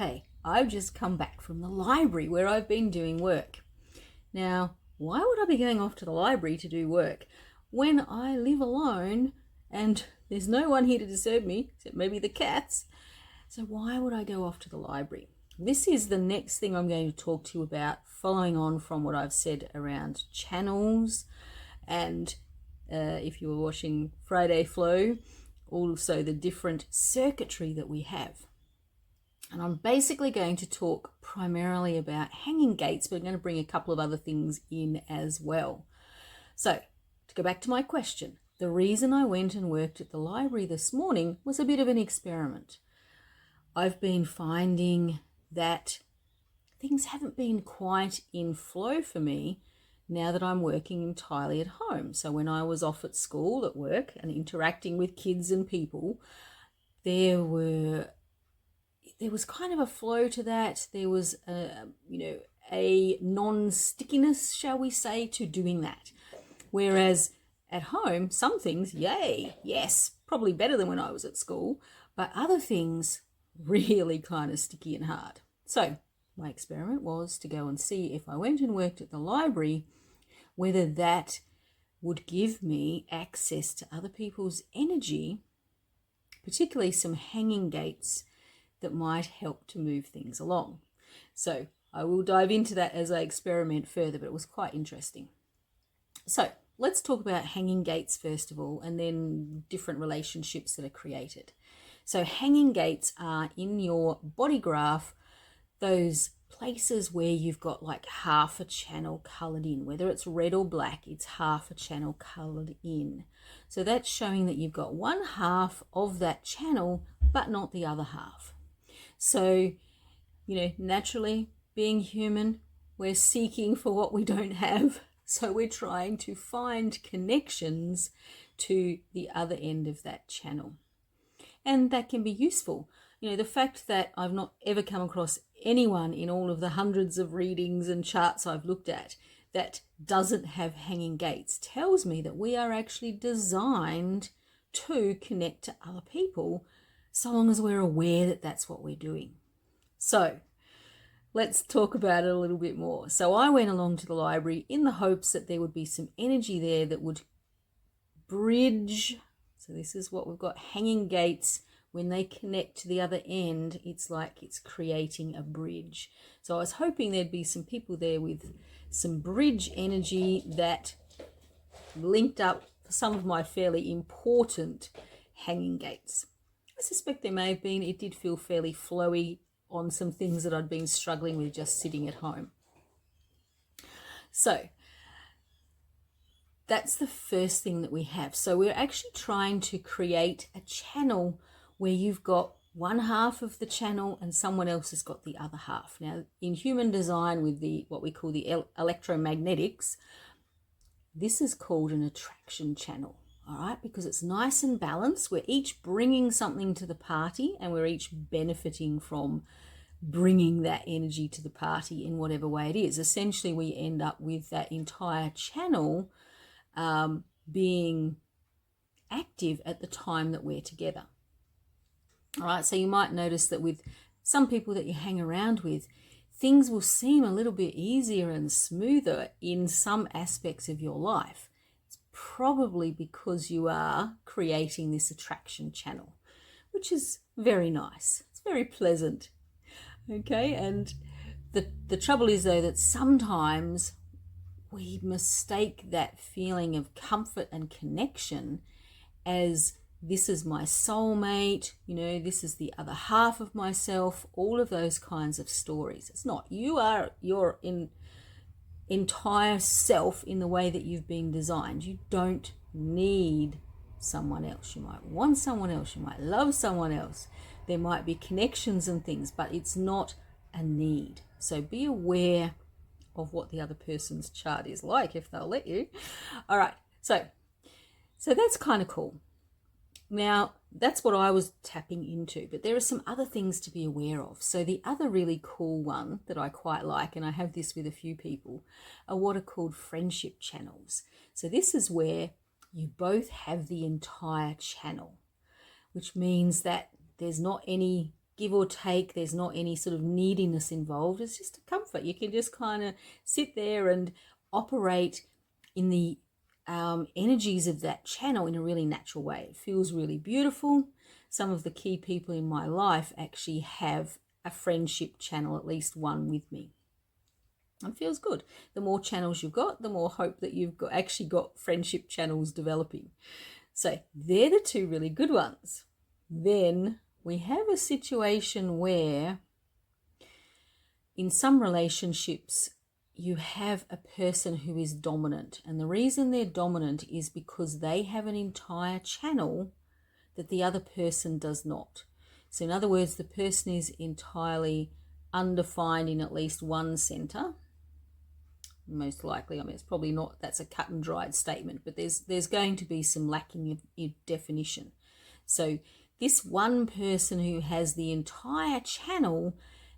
Hey, I've just come back from the library where I've been doing work. Now, why would I be going off to the library to do work when I live alone and there's no one here to disturb me, except maybe the cats? So why would I go off to the library? This is the next thing I'm going to talk to you about, following on from what I've said around channels and if you were watching Friday Flow, also the different circuitry that we have. And I'm basically going to talk primarily about hanging gates, but I'm going to bring a couple of other things in as well. So, to go back to my question, the reason I went and worked at the library this morning was a bit of an experiment. I've been finding that things haven't been quite in flow for me now that I'm working entirely at home. So when I was off at school, at work, and interacting with kids and people, there was kind of a flow to that. There was a non-stickiness, shall we say, to doing that. Whereas at home, some things, yay, yes, probably better than when I was at school, but other things really kind of sticky and hard. So my experiment was to go and see if I went and worked at the library, whether that would give me access to other people's energy, particularly some hanging gates that might help to move things along. So I will dive into that as I experiment further, but it was quite interesting. So let's talk about hanging gates first of all, and then different relationships that are created. So hanging gates are in your body graph, those places where you've got like half a channel colored in, whether it's red or black, it's half a channel colored in. So that's showing that you've got one half of that channel, but not the other half. So, naturally, being human, we're seeking for what we don't have. So we're trying to find connections to the other end of that channel. And that can be useful. The fact that I've not ever come across anyone in all of the hundreds of readings and charts I've looked at that doesn't have hanging gates tells me that we are actually designed to connect to other people, so long as we're aware that that's what we're doing. So let's talk about it a little bit more. So I went along to the library in the hopes that there would be some energy there that would bridge. So this is what we've got, hanging gates. When they connect to the other end, it's like it's creating a bridge. So I was hoping there'd be some people there with some bridge energy that linked up some of my fairly important hanging gates. I suspect there may have been. It did feel fairly flowy on some things that I'd been struggling with just sitting at home. So that's the first thing that we have. So we're actually trying to create a channel where you've got one half of the channel and someone else has got the other half. Now, in human design with what we call the electromagnetics, this is called an attraction channel. All right, because it's nice and balanced. We're each bringing something to the party and we're each benefiting from bringing that energy to the party in whatever way it is. Essentially, we end up with that entire channel being active at the time that we're together. All right, so you might notice that with some people that you hang around with, things will seem a little bit easier and smoother in some aspects of your life. Probably because you are creating this attraction channel, which is very nice. It's very pleasant. Okay, and the trouble is though that sometimes we mistake that feeling of comfort and connection as this is my soulmate, this is the other half of myself, all of those kinds of stories. It's not. You are your entire self in the way that you've been designed. You don't need someone else. You might want someone else. You might love someone else. There might be connections and things, but it's not a need. So be aware of what the other person's chart is like, if they'll let you. All right. So that's kind of cool. Now, that's what I was tapping into, but there are some other things to be aware of. So the other really cool one that I quite like, and I have this with a few people, are what are called friendship channels. So this is where you both have the entire channel, which means that there's not any give or take. There's not any sort of neediness involved. It's just a comfort. You can just kind of sit there and operate in the energies of that channel in a really natural way. It feels really beautiful. Some of the key people in my life actually have a friendship channel, at least one with me. It feels good. The more channels you've got, the more hope that you've actually got friendship channels developing. So they're the two really good ones. Then we have a situation where in some relationships you have a person who is dominant, and the reason they're dominant is because they have an entire channel that the other person does not. So in other words, the person is entirely undefined in at least one center. Most likely, I mean, it's probably not, that's a cut and dried statement, but there's going to be some lacking in definition. So this one person who has the entire channel,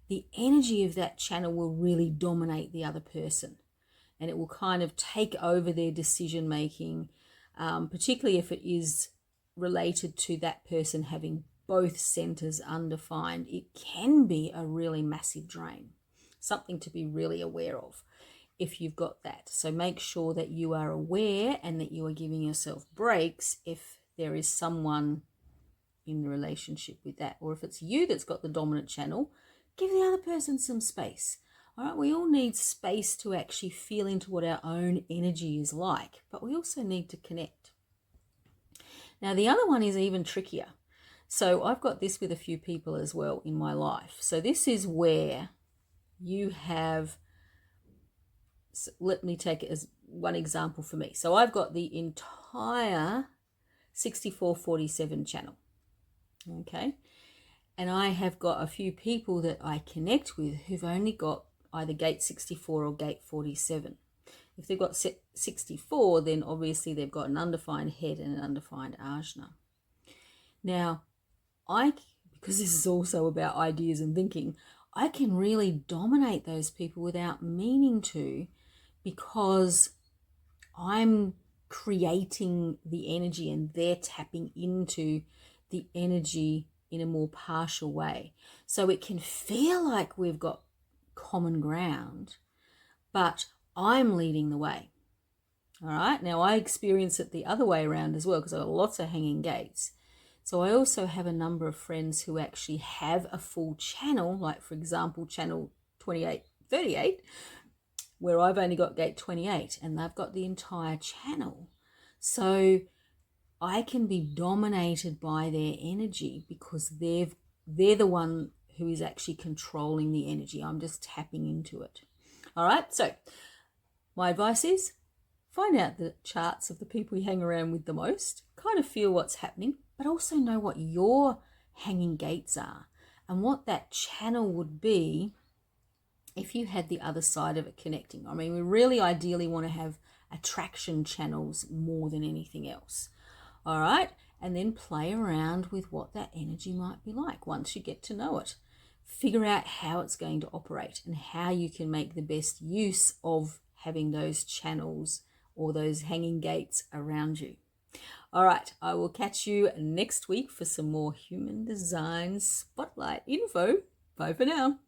the energy of that channel will really dominate the other person, and it will kind of take over their decision making, particularly if it is related to that person having both centers undefined. It can be a really massive drain, something to be really aware of if you've got that. So make sure that you are aware and that you are giving yourself breaks if there is someone in the relationship with that, or if it's you that's got the dominant channel, give the other person some space. All right, we all need space to actually feel into what our own energy is like, but we also need to connect. Now the other one is even trickier. So I've got this with a few people as well in my life. So this is where you have, so let me take it as one example for me. So I've got the entire 6447 channel. Okay. And I have got a few people that I connect with who've only got either gate 64 or gate 47. If they've got 64, then obviously they've got an undefined head and an undefined ajna. Now, because this is also about ideas and thinking, I can really dominate those people without meaning to, because I'm creating the energy and they're tapping into the energy in a more partial way. So it can feel like we've got common ground, but I'm leading the way. All right. Now I experience it the other way around as well, because I've got lots of hanging gates. So I also have a number of friends who actually have a full channel, like for example, channel 2838, where I've only got gate 28 and they've got the entire channel. So I can be dominated by their energy because they're the one who is actually controlling the energy. I'm just tapping into it. All right. So my advice is find out the charts of the people you hang around with the most, kind of feel what's happening, but also know what your hanging gates are and what that channel would be if you had the other side of it connecting. I mean, we really ideally want to have attraction channels more than anything else. All right. And then play around with what that energy might be like once you get to know it. Figure out how it's going to operate and how you can make the best use of having those channels or those hanging gates around you. All right, I will catch you next week for some more human design spotlight info. Bye for now.